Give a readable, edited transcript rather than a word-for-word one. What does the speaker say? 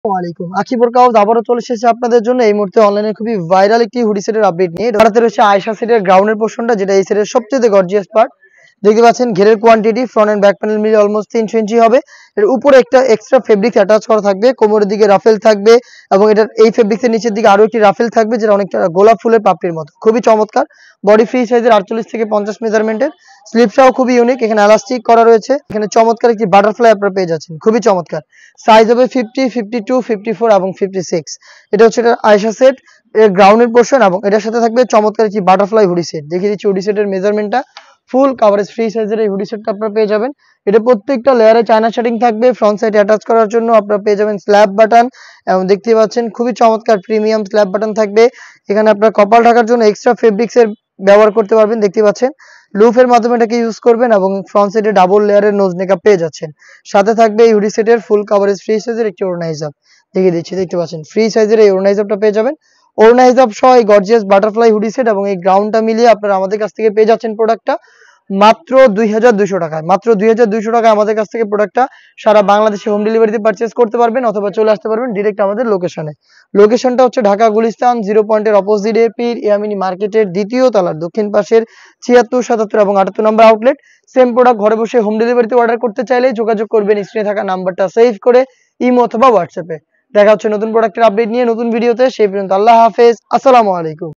ওয়ালাইকুম আকিব ওয়ার্কআউট আবারও চলে এসেছে আপনাদের জন্য এই মুহূর্তে অনলাইনে খুবই ভাইরাল একটি হুডি সেটের আপডেট নিয়ে। ভারতে রয়েছে আয়েশা সেটের গ্রাউন্ডের পোর্শনটা, যেটা এই সেটের সবচেয়ে গর্জিয়াস পার্ট। দেখতে পাচ্ছেন ঘেরের quantity front end back panel মিলে অলমোস্ট 300 ইঞ্চি হবে। এর উপরে একটা এক্সট্রা ফেব্রিক অ্যাটাচ করা থাকবে, কোমরের দিকে রাফেল থাকবে এবং এটার এই ফেব্রিক্সের নিচের দিকে আরো একটি রাফেল থাকবে, যেটা অনেকটা গোলাপ ফুলের পাপড়ির মতো। খুবই চমৎকার। বডি ফ্রি সাইজের 48 থেকে 50 মেজারমেন্টের। স্লিপটাও খুবই ইউনিক, এখানে এলাস্টিক করা রয়েছে। এখানে চমৎকার একটি বাটারফ্লাই আপনারা পেয়ে যাচ্ছেন, খুবই চমৎকার। সাইজ হবে 50, 52, 54 এবং 56। এটা হচ্ছে এটা আয়েশা সেট এর গ্রাউন্ডের পোর্শন এবং এটার সাথে থাকবে চমৎকার একটি বাটারফ্লাই হুডি সেট। দেখিয়ে দিচ্ছি হুডি সেটের মেজারমেন্টটা। ফুল কাভারেজ ফ্রি সাইজের এই হুডি সেটটা আপনারা পেয়ে যাবেন। এটা প্রত্যেকটা লেয়ারে চায়না শার্টিং থাকবে। ফ্রন্ট সাইডে অ্যাটাচ করার জন্য আপনারা পেয়ে যাবেন স্ল্যাব বাটন এবং দেখতে পাচ্ছেন খুবই চমৎকার প্রিমিয়াম স্ল্যাব বাটন থাকবে। এখানে আপনারা কপাল ঢাকার জন্য এক্সট্রা ফেব্রিক্স এর ব্যবহার করতে পারবেন। দেখতে পাচ্ছেন লুফের মাধ্যমে এটাকে ইউজ করবেন এবং ফ্রন্ট সাইডে ডাবল লেয়ারের নোজ মেকআপ পেয়ে যাচ্ছেন। সাথে থাকবে এই হুডি সেটের ফুল কাভারেজ ফ্রি সাইজের একটি ওড়না হিজাব। দেখিয়ে দিচ্ছি, দেখতে পাচ্ছেন ফ্রি সাইজের এই ওড়না হিজাবটা পেয়ে যাবেন। ওড়না হিজাব সহ এই গর্জিয়াস বাটারফ্লাই হুডি সেট এবং এই গ্রাউন্ডটা মিলিয়ে আপনারা আমাদের কাছ থেকে পেয়ে যাচ্ছেন প্রোডাক্টটা মাত্র 2200 টাকায়। মাত্র 2200 টাকায় আমাদের কাছ থেকে প্রোডাক্টটা সারা বাংলাদেশে হোম ডেলিভারিতে পারচেজ করতে পারবেন অথবা চলে আসতে পারবেন ডিরেক্ট আমাদের লোকেশনে। লোকেশনটা হচ্ছে ঢাকা গুলিস্তান 0 পয়েন্টের অপোজিটে পীর ইয়ামিনী মার্কেটের দ্বিতীয় তলার দক্ষিণ পাশের 76, 77 এবং 78 নম্বর আউটলেট। সেম প্রোডাক্ট ঘরে বসে হোম ডেলিভারিতে অর্ডার করতে চাইলে যোগাযোগ করবেন স্ক্রিনে থাকা নাম্বারটা সেভ করে ইমো অথবা হোয়াটসঅ্যাপে। দেখা হচ্ছে নতুন প্রোডাক্টের আপডেট নিয়ে নতুন ভিডিওতে। সেই পর্যন্ত আল্লাহ হাফেজ, আসসালামু আলাইকুম।